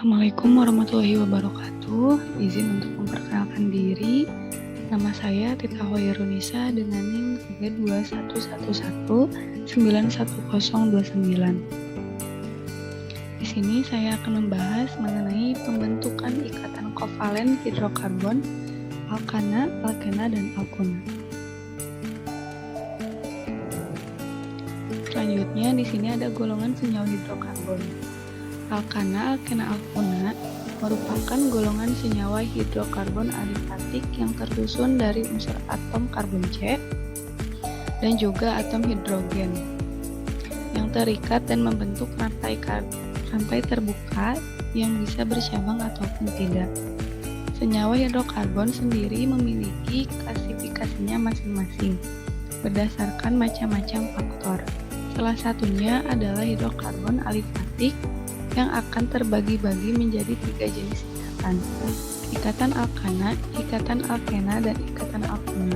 Assalamualaikum warahmatullahi wabarakatuh. Izin untuk memperkenalkan diri. Nama saya Tita Hoyrunisa dengan NIM 3211191029. Di sini saya akan membahas mengenai pembentukan ikatan kovalen hidrokarbon, alkana, alkena, dan alkona. Selanjutnya di sini ada golongan senyawa hidrokarbon. Alkana, alkena, alkona merupakan golongan senyawa hidrokarbon alifatik yang tersusun dari unsur atom karbon C dan juga atom hidrogen yang terikat dan membentuk rantai terbuka yang bisa bercabang ataupun tidak. Senyawa hidrokarbon sendiri memiliki klasifikasinya masing-masing berdasarkan macam-macam faktor. Salah satunya adalah hidrokarbon alifatik yang akan terbagi-bagi menjadi 3 jenis ikatan: ikatan alkana, ikatan alkena, dan ikatan alkona.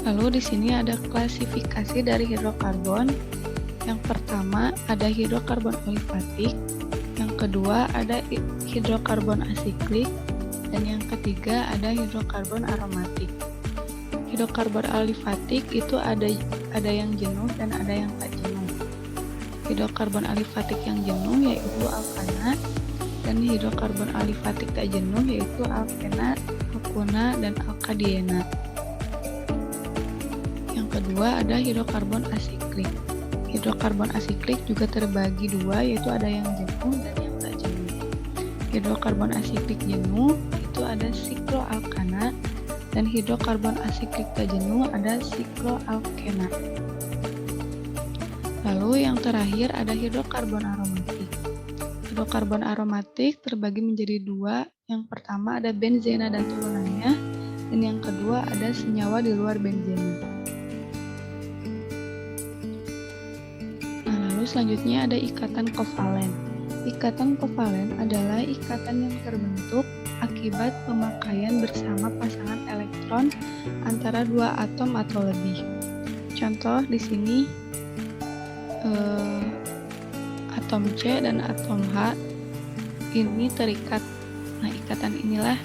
Lalu di sini ada klasifikasi dari hidrokarbon. Yang pertama ada hidrokarbon alifatik, yang kedua ada hidrokarbon asiklik, dan yang ketiga ada hidrokarbon aromatik. Hidrokarbon alifatik itu ada yang jenuh dan ada yang tak jenuh. Hidrokarbon alifatik yang jenuh yaitu alkana, dan hidrokarbon alifatik tak jenuh yaitu alkena, alkona, dan alkadiena. Yang kedua ada hidrokarbon asiklik. Hidrokarbon asiklik juga terbagi dua, yaitu ada yang jenuh dan yang tak jenuh. Hidrokarbon asiklik jenuh itu ada sikloalkana, dan hidrokarbon asiklik tak jenuh ada sikloalkena. Lalu yang terakhir ada hidrokarbon aromatik. Hidrokarbon aromatik terbagi menjadi dua. Yang pertama ada benzena dan turunannya, dan yang kedua ada senyawa di luar benzena. Nah, lalu selanjutnya ada ikatan kovalen. Ikatan kovalen adalah ikatan yang terbentuk akibat pemakaian bersama pasangan elektron antara dua atom atau lebih. Contoh di sini atom C dan atom H ini terikat. Nah, ikatan inilah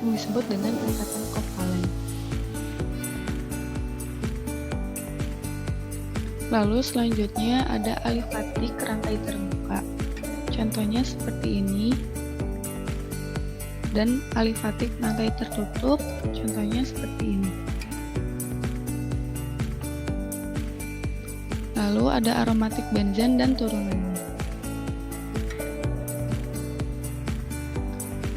yang disebut dengan ikatan kovalen. Lalu selanjutnya ada alifatik rantai terbuka. Contohnya seperti ini. Dan alifatik rantai tertutup, contohnya seperti ini. Lalu ada aromatik benzen dan turunannya.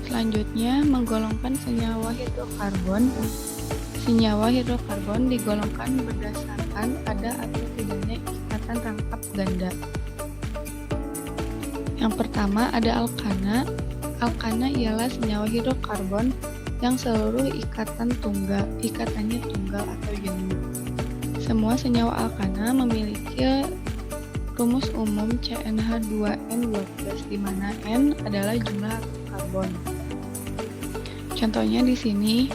Selanjutnya menggolongkan senyawa hidrokarbon. Senyawa hidrokarbon digolongkan berdasarkan ada atau tidaknya ikatan rangkap ganda. Yang pertama ada alkana. Alkana ialah senyawa hidrokarbon yang seluruh ikatannya tunggal atau jenuh. Semua senyawa alkana memiliki rumus umum CnH2n12 di mana N adalah jumlah atom karbon. Contohnya di sini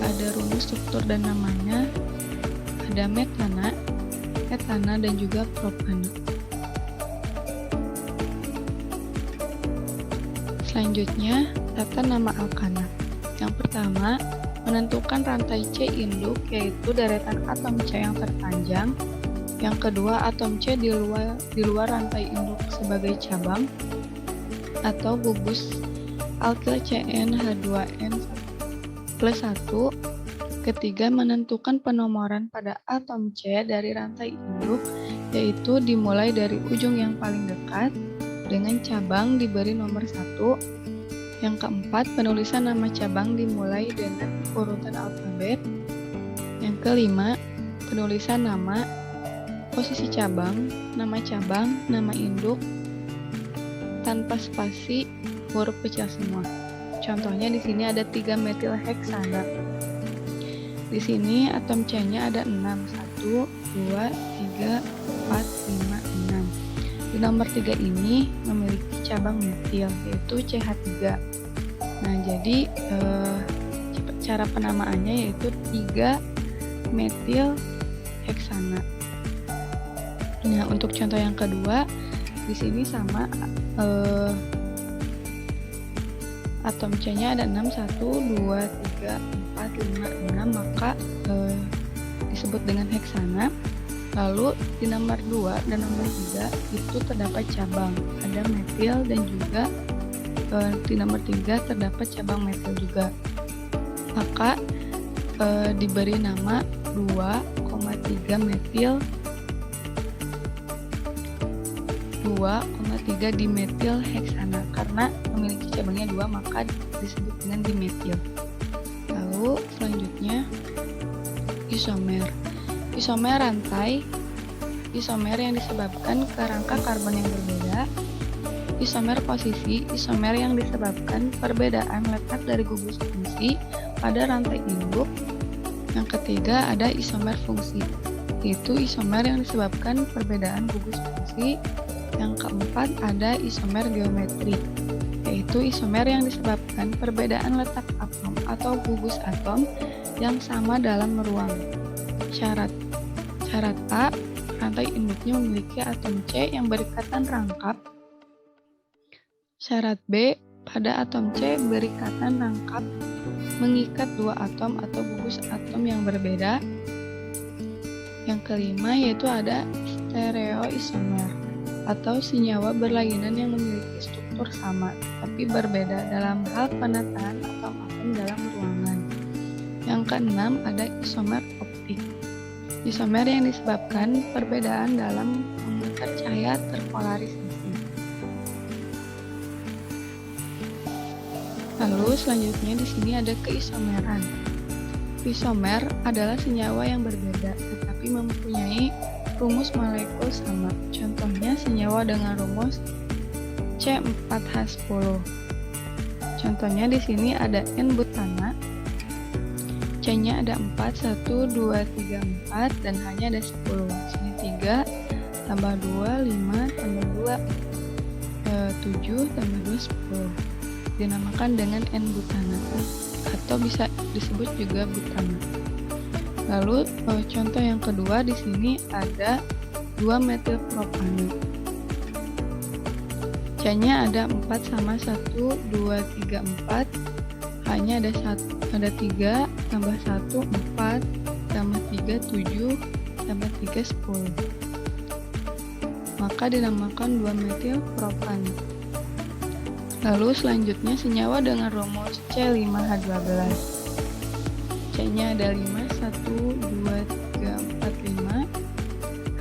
ada rumus struktur dan namanya, ada metana, etana, dan juga propana. Selanjutnya, tata nama alkana. Yang pertama, menentukan rantai C induk, yaitu deretan atom C yang terpanjang. Yang kedua, atom C di luar rantai induk sebagai cabang atau gugus alkil CnH2n plus 1. Ketiga, menentukan penomoran pada atom C dari rantai induk, yaitu dimulai dari ujung yang paling dekat dengan cabang diberi nomor 1. Yang keempat, penulisan nama cabang dimulai dengan urutan alfabet. Yang kelima, penulisan nama, posisi cabang, nama induk, tanpa spasi, huruf kecil semua. Contohnya di sini ada 3 metil heksana. Di sini atom C-nya ada 6, 1, 2, 3, 4, 5, 6. Di nomor 3 ini memiliki cabang metil, yaitu CH3. Nah, jadi cara penamaannya yaitu 3 metil heksana. Nah, untuk contoh yang kedua, di sini sama atom C-nya ada 6, 1, 2, 3, 4, 5, 6, maka disebut dengan heksana. Lalu di nomor 2 dan nomor 3 itu terdapat cabang, ada metil dan juga di nomor 3 terdapat cabang metil juga. Maka diberi nama 2,3 metil 2,3 dimetil heksana karena memiliki cabangnya 2 maka disebut dengan dimetil. Lalu selanjutnya isomer. Isomer rantai isomer yang disebabkan kerangka karbon yang berbeda. Isomer posisi isomer yang disebabkan perbedaan letak dari gugus fungsi pada rantai induk. Yang ketiga ada isomer fungsi, yaitu isomer yang disebabkan perbedaan gugus fungsi. Yang keempat ada isomer geometri, yaitu isomer yang disebabkan perbedaan letak atom atau gugus atom yang sama dalam ruang. Syarat A, rantai induknya memiliki atom C yang berikatan rangkap. Syarat B, pada atom C berikatan rangkap mengikat dua atom atau gugus atom yang berbeda. Yang kelima yaitu ada stereoisomer atau senyawa berlainan yang memiliki struktur sama tapi berbeda dalam hal penataan atom-atom dalam ruangan. Yang keenam ada isomer optik. Isomer yang disebabkan perbedaan dalam mengikat cahaya terpolarisasi. Lalu selanjutnya di sini ada keisomeran. Isomer adalah senyawa yang berbeda tetapi mempunyai rumus molekul sama. Contohnya senyawa dengan rumus C4H10. Contohnya di sini ada N-butana. C-nya ada 4, 1, 2, 3, 4 dan hanya ada 10. Sini 3 tambah 2, 5 tambah 2, 7 tambah 2, 10. Dinamakan dengan N-butana atau bisa disebut juga butana. Lalu contoh yang kedua di sini ada 2-metilpropana. C-nya ada 4 sama 1, 2, 3, 4. Hanya ada 3 tambah 1, 4 tambah 3, 7 tambah 3, 10. Maka dinamakan 2-metilpropana. Lalu selanjutnya senyawa dengan rumus C5H12. C-nya ada 5, 1, 2, 3, 4, 5.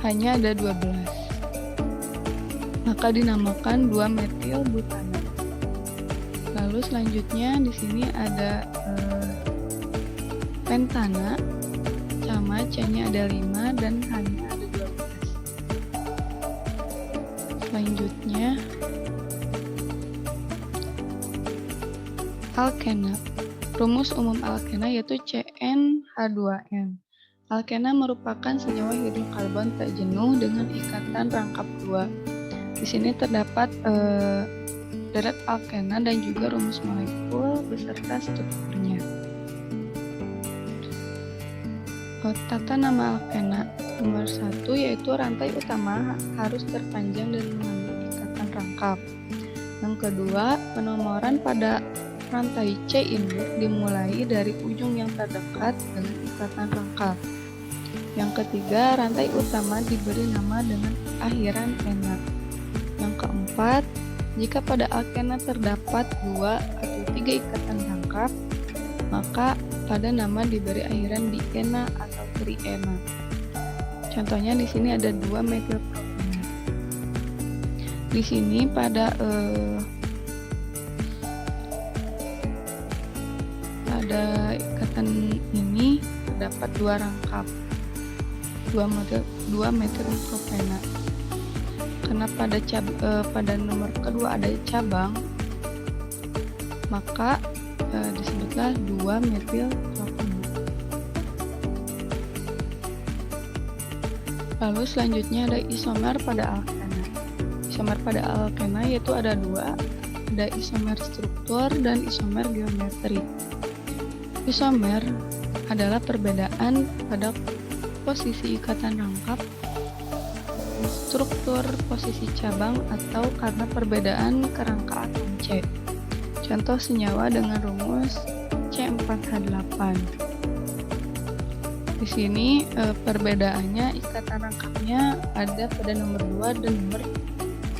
Hanya ada 12. Maka dinamakan 2-metilbutana. Lalu selanjutnya di sini ada pentana. Sama C-nya ada 5 dan hanya ada 12. Selanjutnya alkena. Rumus umum alkena yaitu CnH2n. Alkena merupakan senyawa hidrokarbon tak jenuh dengan ikatan rangkap 2. Di sini terdapat deret alkena dan juga rumus molekul beserta strukturnya. Tata nama alkena. Nomor 1 yaitu rantai utama harus terpanjang dan mengandung ikatan rangkap. Yang kedua, penomoran pada rantai C induk dimulai dari ujung yang terdekat dengan ikatan rangkap. Yang ketiga, rantai utama diberi nama dengan akhiran ena. Yang keempat, jika pada alkena terdapat 2 atau 3 ikatan rangkap, maka pada nama diberi akhiran diena atau triena. Contohnya di sini ada 2-metilpropana. Di sini pada ikatan ini terdapat 2 rangkap 2-metilpropana. Karena pada nomor kedua ada cabang, maka disebutlah 2-metilpropana. Lalu selanjutnya ada isomer pada alkena. Isomer pada alkena yaitu ada 2, ada isomer struktur dan isomer geometri. Isomer adalah perbedaan pada posisi ikatan rangkap struktur posisi cabang atau karena perbedaan kerangka atom C. Contoh senyawa dengan rumus C4H8. Di sini perbedaannya ikatan rangkapnya ada pada nomor 2 dan nomor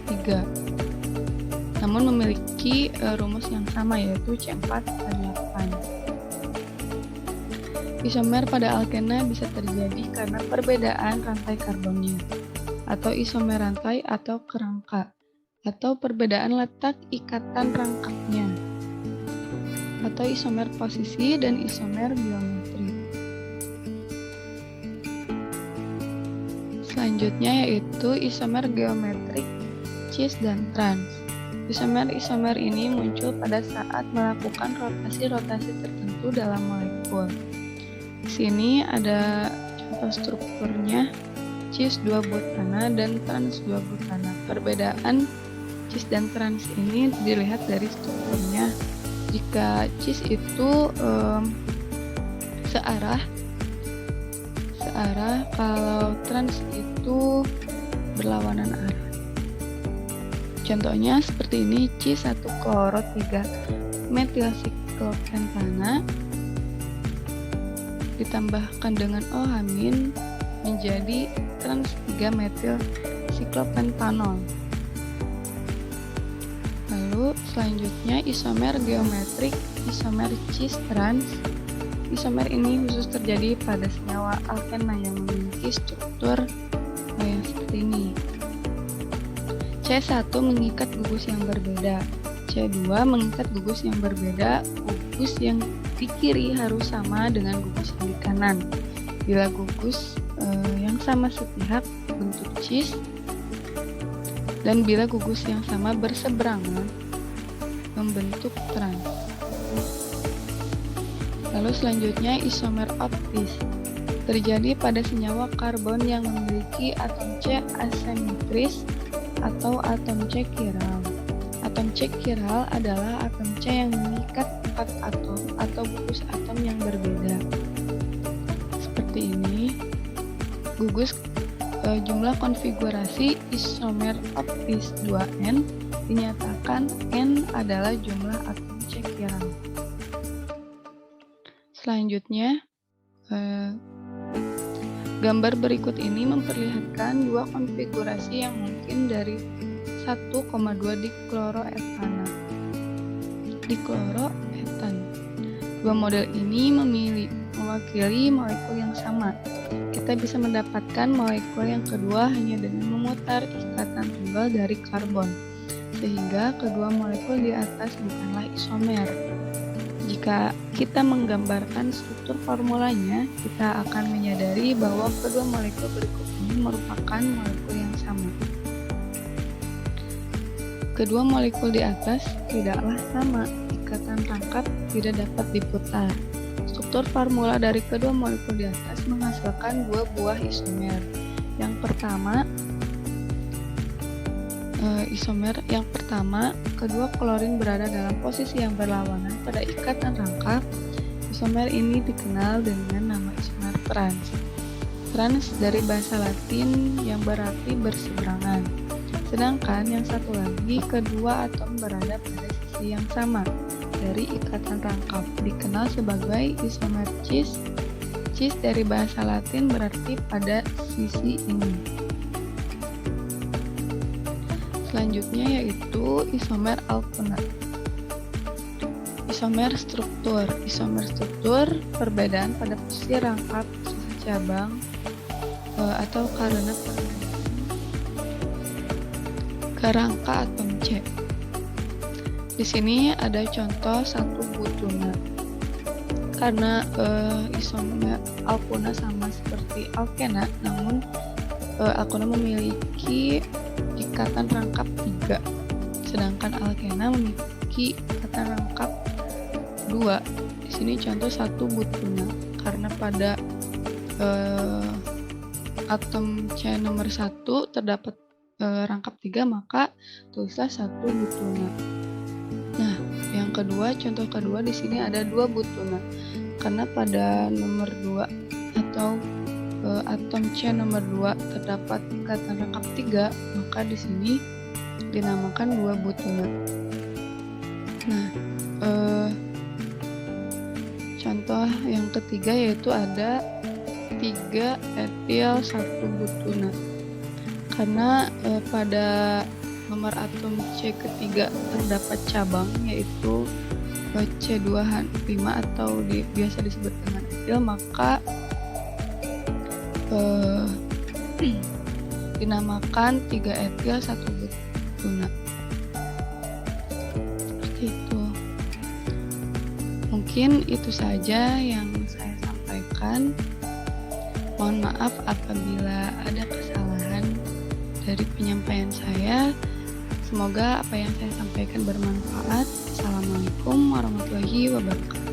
3. Namun memiliki rumus yang sama, yaitu C4H8. Isomer pada alkena bisa terjadi karena perbedaan rantai karbonnya, atau isomer rantai atau kerangka, atau perbedaan letak ikatan rangkapnya, atau isomer posisi dan isomer geometri. Selanjutnya yaitu isomer geometrik cis dan trans. Isomer-isomer ini muncul pada saat melakukan rotasi-rotasi tertentu dalam molekul. Di sini ada contoh strukturnya cis 2-butana dan trans 2-butana. Perbedaan cis dan trans ini dilihat dari strukturnya. Jika cis itu searah, kalau trans itu berlawanan arah. Contohnya seperti ini, C1-kloro 3-metilsiklopentana ditambahkan dengan OH- menjadi trans 3-metilsiklopentanol. Lalu selanjutnya isomer geometrik, isomer cis trans. Isomer ini khusus terjadi pada senyawa alkena yang memiliki struktur yang seperti ini. C1 mengikat gugus yang berbeda, C2 mengikat gugus yang berbeda. Gugus yang di kiri harus sama dengan gugus yang di kanan. Bila gugus yang sama sepihak bentuk cis, dan bila gugus yang sama berseberangan membentuk trans. Lalu selanjutnya isomer optis terjadi pada senyawa karbon yang memiliki atom C asimetris atau atom C chiral. Atom C chiral adalah atom C yang mengikat 4 atom atau gugus atom yang berbeda. Seperti ini, gugus jumlah konfigurasi isomer optis 2N dinyatakan N adalah jumlah atom C chiral. Selanjutnya, gambar berikut ini memperlihatkan dua konfigurasi yang mungkin dari 1,2 dikloroetana. Dikloroetan. Dua model ini mewakili molekul yang sama. Kita bisa mendapatkan molekul yang kedua hanya dengan memutar ikatan tunggal dari karbon, sehingga kedua molekul di atas bukanlah isomer. Jika kita menggambarkan struktur formulanya, kita akan menyadari bahwa kedua molekul berikut ini merupakan molekul yang sama. Kedua molekul di atas tidaklah sama, ikatan rangkap tidak dapat diputar. Struktur formula dari kedua molekul di atas menghasilkan dua buah isomer. Yang pertama, kedua klorin berada dalam posisi yang berlawanan pada ikatan rangkap. Isomer ini dikenal dengan nama isomer trans. Trans dari bahasa Latin yang berarti berseberangan. Sedangkan yang satu lagi, kedua atom berada pada sisi yang sama dari ikatan rangkap, dikenal sebagai isomer cis. Cis dari bahasa Latin berarti pada sisi ini. Selanjutnya yaitu isomer alkena. Isomer struktur. Isomer struktur perbedaan pada posisi rangkap, posisi cabang, atau karena perbedaan kerangka atom C. Di sini ada contoh 1-butuna. Karena isomer alkena sama seperti alkena, namun alkena memiliki ikatan rangkap 3, sedangkan alkena memiliki ikatan rangkap 2. Di sini contoh 1-butuna. Karena pada atom C nomor 1 terdapat rangkap 3, maka tulislah 1-butuna. Nah, yang kedua, contoh kedua di sini ada 2-butuna. Karena pada nomor 2 atau atom C nomor 2 terdapat ikatan rangkap 3, maka di sini dinamakan 2 butuna. Nah, contoh yang ketiga yaitu ada 3 etil 1 butuna. Karena pada nomor atom C ketiga terdapat cabang yaitu C2H5 atau biasa disebut dengan etil, maka dinamakan 3 etil 1 butuna. Seperti itu. Mungkin itu saja yang saya sampaikan. Mohon maaf apabila ada kesalahan dari penyampaian saya. Semoga apa yang saya sampaikan bermanfaat. Assalamualaikum warahmatullahi wabarakatuh.